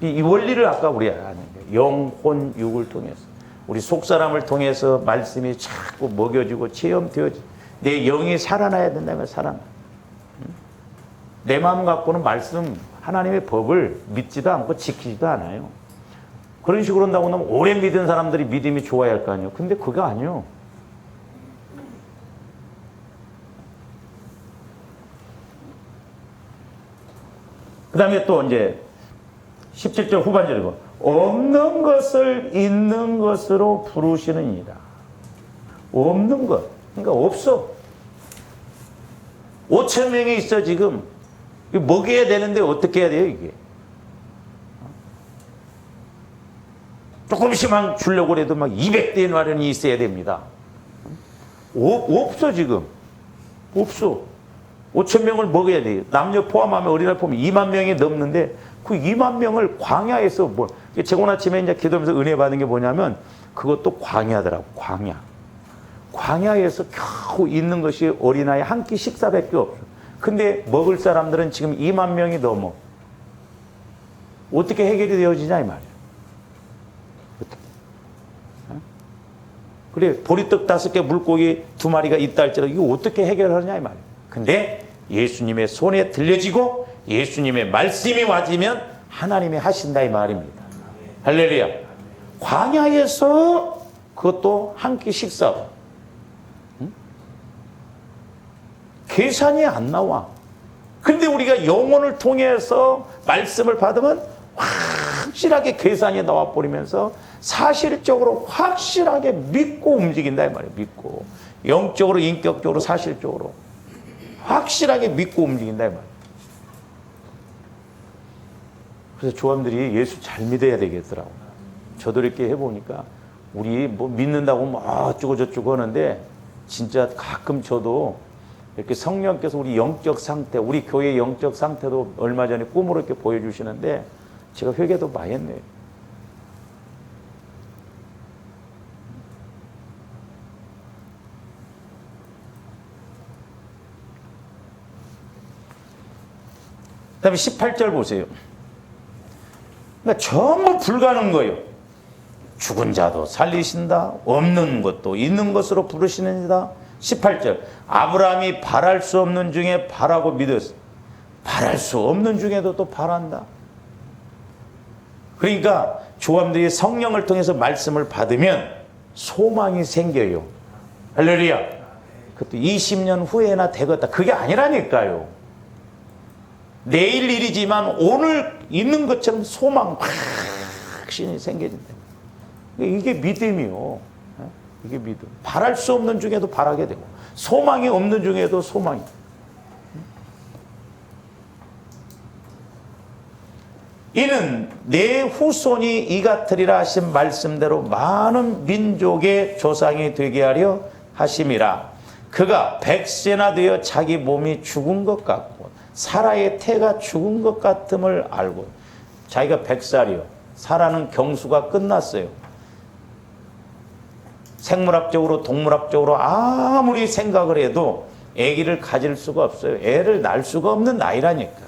이 원리를 아까 우리가 아는데 영, 혼, 육을 통해서 우리 속사람을 통해서 말씀이 자꾸 먹여지고 체험되어지. 내 영이 살아나야 된다면 살아나. 내 마음 갖고는 말씀 하나님의 법을 믿지도 않고 지키지도 않아요. 그런 식으로 한다고 하면 오래 믿은 사람들이 믿음이 좋아야 할 거 아니에요. 근데 그거 아니에요. 그 다음에 또 이제 17절 후반절이고 없는 것을 있는 것으로 부르시느니라. 없는 것. 그러니까 없어. 5천 명이 있어 지금. 먹여야 되는데 어떻게 해야 돼요 이게. 조금씩만 주려고 해도 막 200대의 마련이 있어야 됩니다. 없어 지금. 없어. 5천 명을 먹여야 돼요. 남녀 포함하면 어린아이 포함하면 2만 명이 넘는데 그 2만 명을 광야에서 뭐 제고 아침에 이제 기도하면서 은혜 받은 게 뭐냐면 그것도 광야더라고. 광야. 광야에서 겨우 있는 것이 어린아이 한 끼 식사밖에 없어. 근데 먹을 사람들은 지금 2만 명이 넘어. 어떻게 해결이 되어지냐 이 말이야. 어떻게? 어? 그래 보리떡 5개 물고기 2마리가 있다 할지라도 이거 어떻게 해결하느냐 이 말이야. 근데 예수님의 손에 들려지고 예수님의 말씀이 와지면 하나님이 하신다 이 말입니다. 할렐루야. 광야에서 그것도 한 끼 식사. 응? 계산이 안 나와. 근데 우리가 영혼을 통해서 말씀을 받으면 확실하게 계산이 나와 버리면서 사실적으로 확실하게 믿고 움직인다 이 말이에요. 믿고 영적으로 인격적으로 사실적으로 확실하게 믿고 움직인다 이 말이에요. 그래서 조함들이 예수 잘 믿어야 되겠더라고. 저도 이렇게 해보니까 우리 뭐 믿는다고 뭐 어쩌고 저쩌고 하는데 진짜 가끔 저도 이렇게 성령께서 우리 영적 상태, 우리 교회의 영적 상태도 얼마 전에 꿈으로 이렇게 보여주시는데 제가 회개도 많이 했네요. 그 다음에 18절 보세요. 그러니까 전부 불가능한 거예요. 죽은 자도 살리신다. 없는 것도 있는 것으로 부르시느니라. 18절. 아브라함이 바랄 수 없는 중에 바라고 믿었어. 바랄 수 없는 중에도 또 바란다. 그러니까 조함들이 성령을 통해서 말씀을 받으면 소망이 생겨요. 할렐루야. 그것도 20년 후에나 되겠다. 그게 아니라니까요. 내일 일이지만 오늘 있는 것처럼 소망 확신이 생겨진다. 이게 믿음이요. 이게 믿음. 바랄 수 없는 중에도 바라게 되고 소망이 없는 중에도 소망이. 이는 내 후손이 이 같으리라 하신 말씀대로 많은 민족의 조상이 되게 하려 하심이라. 그가 100세나 되어 자기 몸이 죽은 것 같고 사라의 태가 죽은 것 같음을 알고. 자기가 100살이요. 사라는 경수가 끝났어요. 생물학적으로 동물학적으로 아무리 생각을 해도 아기를 가질 수가 없어요. 애를 낳을 수가 없는 나이라니까.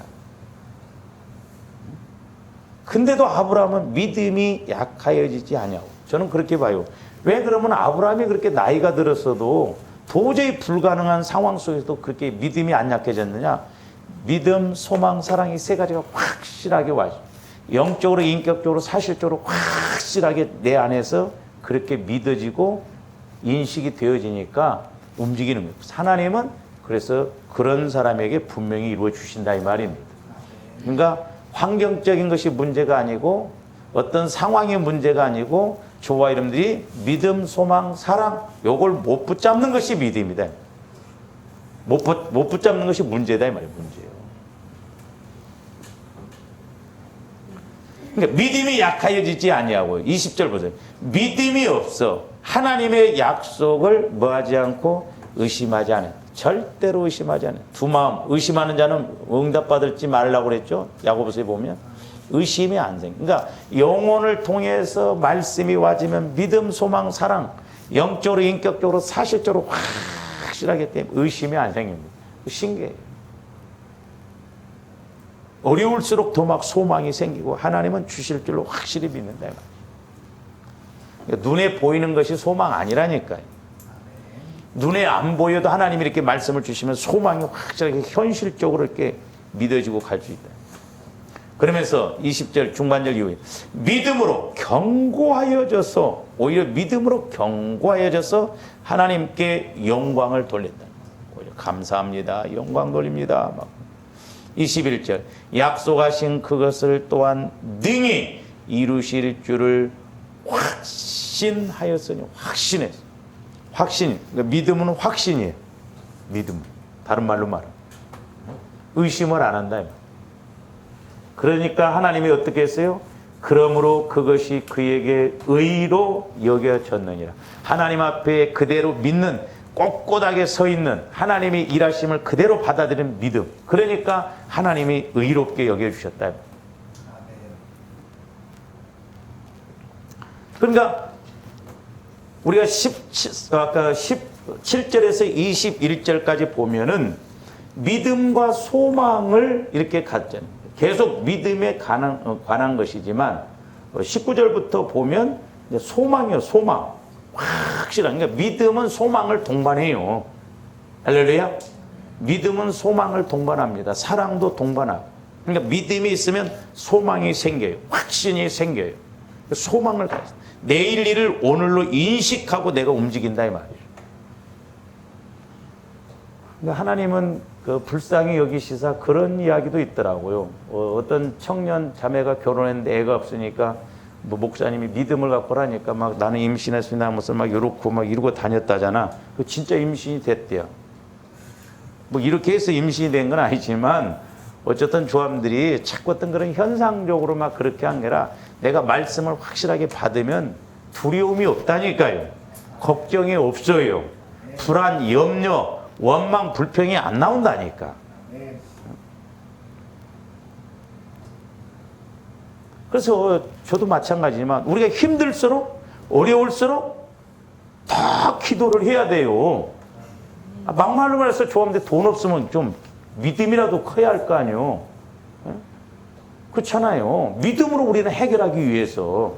근데도 아브라함은 믿음이 약하여지지 않냐고. 저는 그렇게 봐요. 왜 그러면 아브라함이 그렇게 나이가 들었어도 도저히 불가능한 상황 속에서도 그렇게 믿음이 안 약해졌느냐? 믿음, 소망, 사랑 이 세 가지가 확실하게 와요. 영적으로, 인격적으로, 사실적으로 확실하게 내 안에서 그렇게 믿어지고 인식이 되어지니까 움직이는 거예요. 하나님은 그래서 그런 사람에게 분명히 이루어 주신다 이 말입니다. 그러니까 환경적인 것이 문제가 아니고 어떤 상황의 문제가 아니고 저와 여러분들이 믿음, 소망, 사랑 요걸 못 붙잡는 것이 믿음이다. 못 붙잡는 것이 문제다 이 말이에요. 문제예요. 그러니까 믿음이 약하여지지 아니하고 20절 보세요. 믿음이 없어 하나님의 약속을 뭐하지 않고 의심하지 않아. 절대로 의심하지 않아. 두 마음 의심하는 자는 응답받을지 말라고 그랬죠. 야고보서에 보면 의심이 안 생겨. 그러니까 영혼을 통해서 말씀이 와지면 믿음, 소망, 사랑 영적으로, 인격적으로, 사실적으로 확실하기 때문에 의심이 안 생깁니다. 신기해요. 어려울수록 더 막 소망이 생기고 하나님은 주실 줄로 확실히 믿는다. 그러니까 눈에 보이는 것이 소망 아니라니까요. 눈에 안 보여도 하나님이 이렇게 말씀을 주시면 소망이 확실하게 현실적으로 이렇게 믿어지고 갈 수 있다. 그러면서 20절 중반절 이후에 믿음으로 견고하여져서 오히려 믿음으로 견고하여져서 하나님께 영광을 돌렸다. 오히려 감사합니다. 영광 돌립니다. 막 21절 약속하신 그것을 또한 능히 이루실 줄을 확신하였으니 확신했어. 확신. 그러니까 믿음은 확신이에요. 믿음. 다른 말로 말하면 의심을 안 한다. 그러니까 하나님이 어떻게 했어요? 그러므로 그것이 그에게 의로 여겨졌느니라. 하나님 앞에 그대로 믿는 꼿꼿하게 서 있는 하나님이 일하심을 그대로 받아들이는 믿음. 그러니까 하나님이 의롭게 여겨주셨다. 그러니까 우리가 아까 17절에서 21절까지 보면은 믿음과 소망을 이렇게 갖잖아요. 계속 믿음에 관한 것이지만 19절부터 보면 소망이요. 소망. 확실한. 그러니까 믿음은 소망을 동반해요. 할렐루야. 믿음은 소망을 동반합니다. 사랑도 동반하고. 그러니까 믿음이 있으면 소망이 생겨요. 확신이 생겨요. 소망을 가져. 내일 일을 오늘로 인식하고 내가 움직인다 이 말이에요. 그러니까 하나님은 그 불쌍히 여기시사 그런 이야기도 있더라고요. 어떤 청년 자매가 결혼했는데 애가 없으니까 뭐 목사님이 믿음을 갖고라니까 막 나는 임신했습니다 하면서 막 이러고 막 이러고 다녔다잖아. 그 진짜 임신이 됐대요. 뭐 이렇게 해서 임신이 된 건 아니지만 어쨌든 조함들이 자꾸 어떤 그런 현상적으로 막 그렇게 한 게 아니라 내가 말씀을 확실하게 받으면 두려움이 없다니까요. 걱정이 없어요. 불안, 염려, 원망, 불평이 안 나온다니까. 그래서 저도 마찬가지지만 우리가 힘들수록 어려울수록 더 기도를 해야 돼요. 막말로 말해서 조합인데 돈 없으면 좀 믿음이라도 커야 할 거 아니에요. 그렇잖아요. 믿음으로 우리는 해결하기 위해서.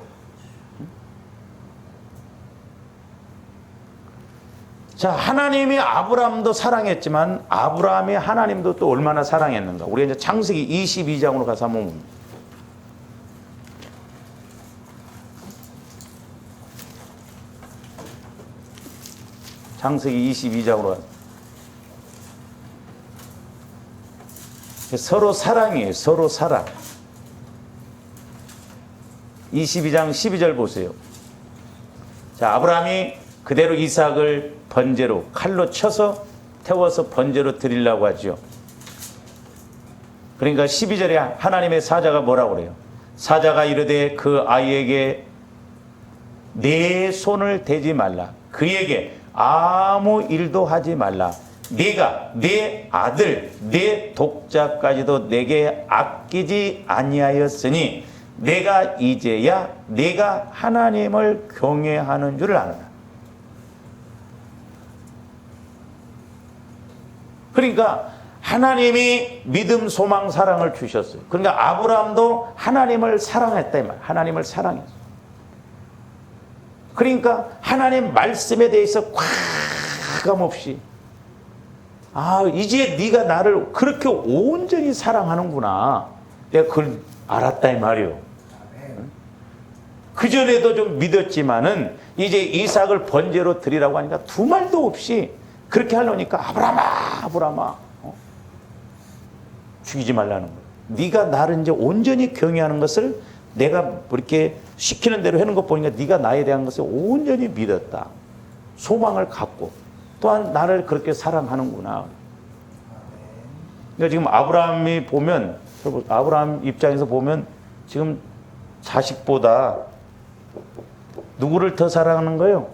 자, 하나님이 아브라함도 사랑했지만 아브라함이 하나님도 또 얼마나 사랑했는가. 우리가 이제 창세기 22장으로 가서 한번 봅니다. 창세기 22장으로 가서. 서로 사랑이에요. 서로 사랑. 22장 12절 보세요. 자, 아브라함이 그대로 이삭을 번제로 칼로 쳐서 태워서 번제로 드리려고 하죠. 그러니까 12절에 하나님의 사자가 뭐라고 그래요? 사자가 이르되 그 아이에게 내 손을 대지 말라. 그에게 아무 일도 하지 말라. 네가 내 아들 내 독자까지도 내게 아끼지 아니하였으니 내가 이제야 내가 하나님을 경외하는 줄을 아노라. 그러니까 하나님이 믿음, 소망, 사랑을 주셨어요. 그러니까 아브라함도 하나님을 사랑했다 이 말. 하나님을 사랑했어요. 그러니까 하나님 말씀에 대해서 과감없이 이제 네가 나를 그렇게 온전히 사랑하는구나. 내가 그걸 알았다 이 말이요. 그전에도 좀 믿었지만은 이제 이삭을 번제로 드리라고 하니까 두 말도 없이 그렇게 하려니까 아브라함아 죽이지 말라는 거예요. 네가 나를 이제 온전히 경외하는 것을 내가 뭐 이렇게 시키는 대로 하는 것 보니까 네가 나에 대한 것을 온전히 믿었다. 소망을 갖고 또한 나를 그렇게 사랑하는구나. 그러니까 지금 아브라함이 보면, 아브라함 입장에서 보면 지금 자식보다 누구를 더 사랑하는 거예요?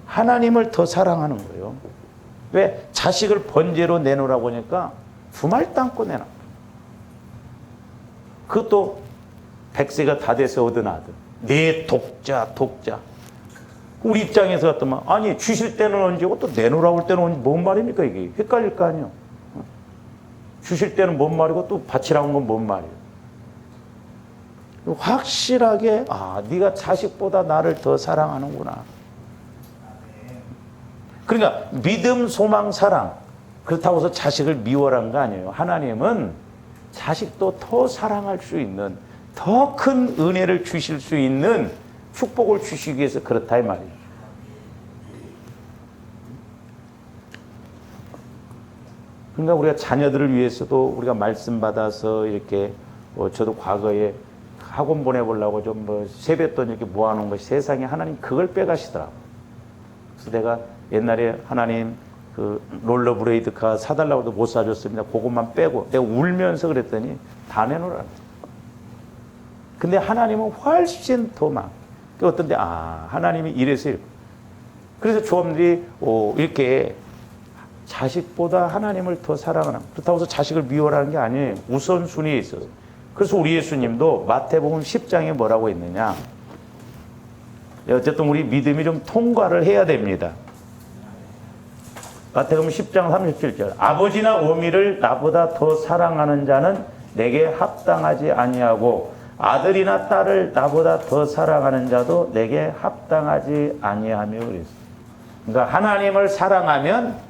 하나님을 더 사랑하는 거예요. 왜? 자식을 번제로 내놓으라고 하니까 두말도 않고 내놔. 그것도 100세가 다 돼서 얻은 아들. 내 독자. 우리 입장에서 같으면 아니 주실 때는 언제고 또 내놓으라고 할 때는 언제, 뭔 말입니까 이게? 헷갈릴 거 아니에요. 주실 때는 뭔 말이고 또 바치라는 건 뭔 말이에요. 확실하게 네가 자식보다 나를 더 사랑하는구나. 그러니까 믿음, 소망, 사랑 그렇다고 해서 자식을 미워한 거 아니에요. 하나님은 자식도 더 사랑할 수 있는 더 큰 은혜를 주실 수 있는 축복을 주시기 위해서 그렇다 이 말이에요. 그러니까 우리가 자녀들을 위해서도 우리가 말씀 받아서 이렇게 저도 과거에 학원 보내보려고 좀 세뱃돈 이렇게 모아놓은 것이 세상에 하나님 그걸 빼가시더라고. 그래서 내가 옛날에 하나님 그 롤러브레이드카 사달라고 해도 못 사줬습니다. 그것만 빼고 내가 울면서 그랬더니 다 내놓으라. 근데 하나님은 훨씬 더 많아. 어떤데 하나님이 이래서 이렇게. 그래서 조합들이 이렇게 자식보다 하나님을 더 사랑하는, 그렇다고 해서 자식을 미워하는 게 아니에요. 우선순위에 있어서. 그래서 우리 예수님도 마태복음 10장에 뭐라고 했느냐. 어쨌든 우리 믿음이 좀 통과를 해야 됩니다. 마태복음 10장 37절. 아버지나 어미를 나보다 더 사랑하는 자는 내게 합당하지 아니하고 아들이나 딸을 나보다 더 사랑하는 자도 내게 합당하지 아니하며 그랬어요. 그러니까 하나님을 사랑하면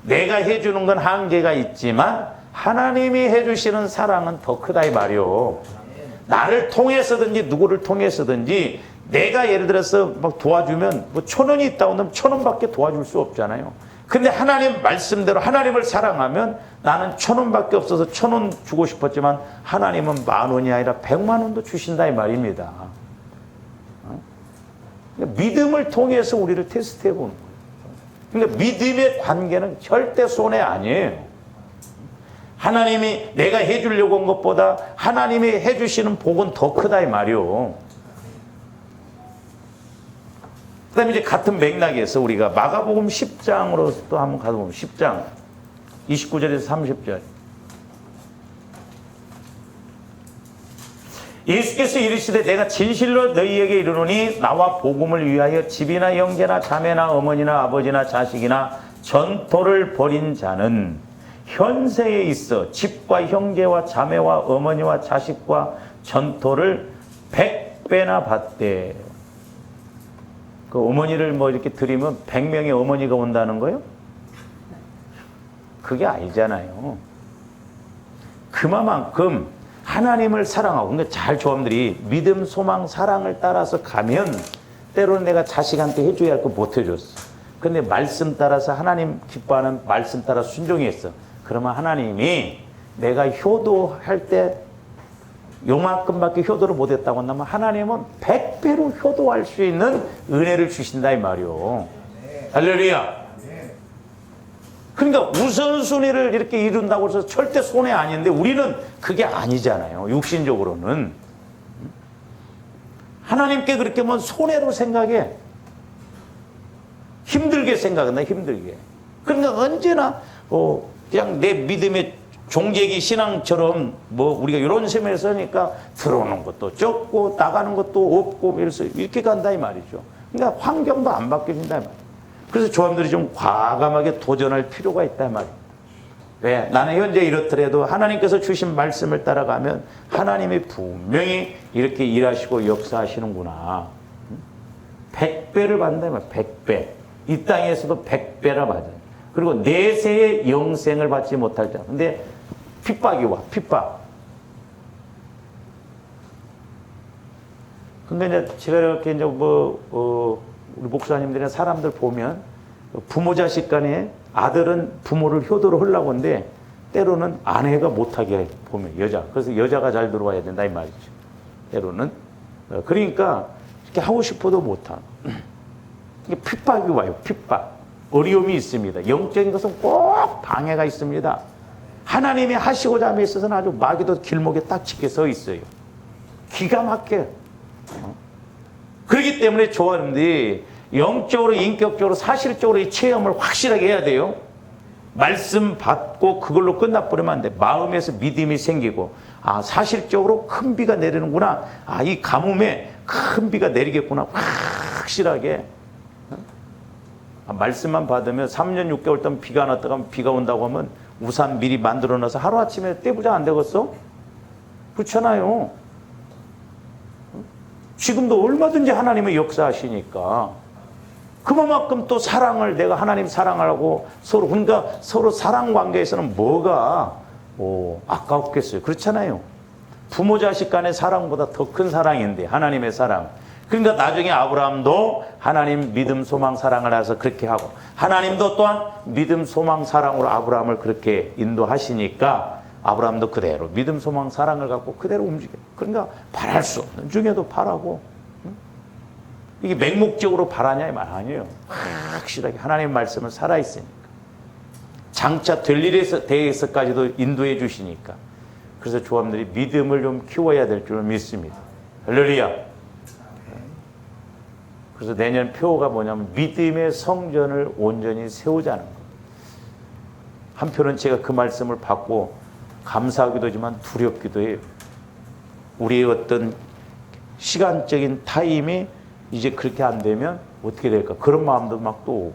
내가 해주는 건 한계가 있지만 하나님이 해주시는 사랑은 더 크다 이 말이요. 나를 통해서든지 누구를 통해서든지 내가 예를 들어서 막 도와주면 1,000원이 있다고 하면 1,000원밖에 도와줄 수 없잖아요. 근데 하나님 말씀대로 하나님을 사랑하면 나는 1,000원밖에 없어서 1,000원 주고 싶었지만 하나님은 10,000원이 아니라 1,000,000원도 주신다 이 말입니다. 믿음을 통해서 우리를 테스트해 보는 거예요. 그러니까 믿음의 관계는 절대 손해 아니에요. 하나님이 내가 해주려고 한 것보다 하나님이 해주시는 복은 더 크다 이 말이요. 그 다음에 이제 같은 맥락에서 우리가 마가복음 10장으로 또 한번 가보면 10장 29절에서 30절. 예수께서 이르시되 내가 진실로 너희에게 이르노니 나와 복음을 위하여 집이나 형제나 자매나 어머니나 아버지나 자식이나 전토를 벌인 자는 현세에 있어 집과 형제와 자매와 어머니와 자식과 전토를 100배나 받되. 그 어머니를 이렇게 드리면 100명의 어머니가 온다는 거예요? 그게 아니잖아요. 그만큼 하나님을 사랑하고, 그러니까 잘 조합들이 믿음, 소망, 사랑을 따라서 가면 때로는 내가 자식한테 해줘야 할 거 못 해줬어. 근데 말씀 따라서 하나님 기뻐하는 말씀 따라 순종했어. 그러면 하나님이 내가 효도할 때 요만큼밖에 효도를 못했다고 한다면 하나님은 100배로 효도할 수 있는 은혜를 주신다 이 말이요. 할렐루야. 그러니까 우선순위를 이렇게 이룬다고 해서 절대 손해 아닌데 우리는 그게 아니잖아요. 육신적으로는. 하나님께 그렇게 하면 손해로 생각해. 힘들게 생각한다. 힘들게. 그러니까 언제나 그냥 내 믿음의 종재기 신앙처럼 우리가 이런 셈에서 하니까 들어오는 것도 적고 나가는 것도 없고 이렇게 간다 이 말이죠. 그러니까 환경도 안 바뀌어진다 이 말이죠. 그래서 조합들이 좀 과감하게 도전할 필요가 있다 이 말이에요. 왜? 나는 현재 이렇더라도 하나님께서 주신 말씀을 따라가면 하나님이 분명히 이렇게 일하시고 역사하시는구나. 100배를 받는다 이 말이에요. 100배. 이 땅에서도 100배나 받아요. 그리고 내세의 영생을 받지 못할 자. 근데 핍박이 와, 핍박. 근데 이제 제가 이렇게 이제 우리 목사님들이나 사람들 보면 부모 자식 간에 아들은 부모를 효도로 하려고 하는데 때로는 아내가 못하게 보면 여자. 그래서 여자가 잘 들어와야 된다 이 말이죠. 때로는. 그러니까 이렇게 하고 싶어도 못하는. 이게 핍박이 와요. 핍박. 어려움이 있습니다. 영적인 것은 꼭 방해가 있습니다. 하나님이 하시고자 함에 있어서는 아주 마귀도 길목에 딱 지켜 서 있어요. 기가 막혀요. 그렇기 때문에 좋아하는데 영적으로, 인격적으로, 사실적으로 이 체험을 확실하게 해야 돼요. 말씀 받고 그걸로 끝나버리면 안 돼. 마음에서 믿음이 생기고, 아, 사실적으로 큰 비가 내리는구나. 아, 이 가뭄에 큰 비가 내리겠구나. 확실하게. 말씀만 받으면 3년 6개월 동안 비가 났다가 비가 온다고 하면 우산 미리 만들어 놔서 하루아침에 떼부자 안 되겠어? 그렇잖아요. 지금도 얼마든지 하나님의 역사하시니까 그만큼 또 사랑을, 내가 하나님 사랑하고 서로, 그러니까 서로 사랑 관계에서는 뭐가 아까웠겠어요. 그렇잖아요. 부모 자식 간의 사랑보다 더 큰 사랑인데, 하나님의 사랑. 그러니까 나중에 아브라함도 하나님 믿음 소망 사랑을 해서 그렇게 하고, 하나님도 또한 믿음 소망 사랑으로 아브라함을 그렇게 인도하시니까 아브라함도 그대로 믿음 소망 사랑을 갖고 그대로 움직여요. 그러니까 바랄 수 없는 중에도 바라고. 이게 맹목적으로 바라냐 이 말 아니에요. 확실하게 하나님의 말씀은 살아있으니까, 장차 될 일에 대해서까지도 인도해 주시니까. 그래서 조합들이 믿음을 좀 키워야 될 줄 믿습니다. 할렐루야. 그래서 내년 표어가 뭐냐면 믿음의 성전을 온전히 세우자는 거예요. 한편은 제가 그 말씀을 받고 감사하기도 하지만 두렵기도 해요. 우리의 어떤 시간적인 타임이 이제 그렇게 안 되면 어떻게 될까? 그런 마음도 막 또 오고.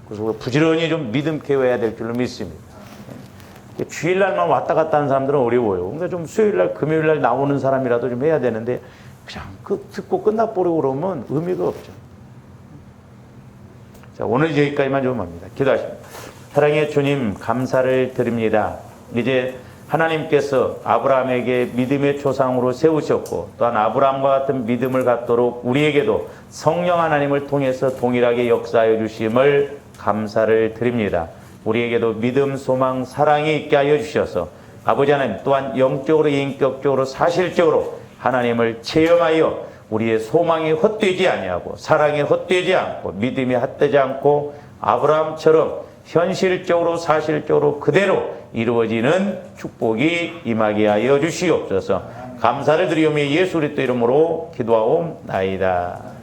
그래서 부지런히 좀 믿음 키워야 될 줄로 믿습니다. 주일날만 왔다 갔다 하는 사람들은 어려워요. 그러니까 좀 수요일날, 금요일날 나오는 사람이라도 좀 해야 되는데 그냥 듣고 끝나버리고 그러면 의미가 없죠. 자, 오늘 여기까지만 좀 합니다. 기도하십니다. 사랑의 주님, 감사를 드립니다. 이제 하나님께서 아브라함에게 믿음의 조상으로 세우셨고, 또한 아브라함과 같은 믿음을 갖도록 우리에게도 성령 하나님을 통해서 동일하게 역사하여 주심을 감사를 드립니다. 우리에게도 믿음, 소망, 사랑이 있게 하여 주셔서 아버지 하나님 또한 영적으로, 인격적으로, 사실적으로 하나님을 체험하여 우리의 소망이 헛되지 아니하고 사랑이 헛되지 않고 믿음이 헛되지 않고 아브라함처럼 현실적으로, 사실적으로 그대로 이루어지는 축복이 임하게 하여 주시옵소서. 감사를 드리오며 예수 그리스도 이름으로 기도하옵나이다.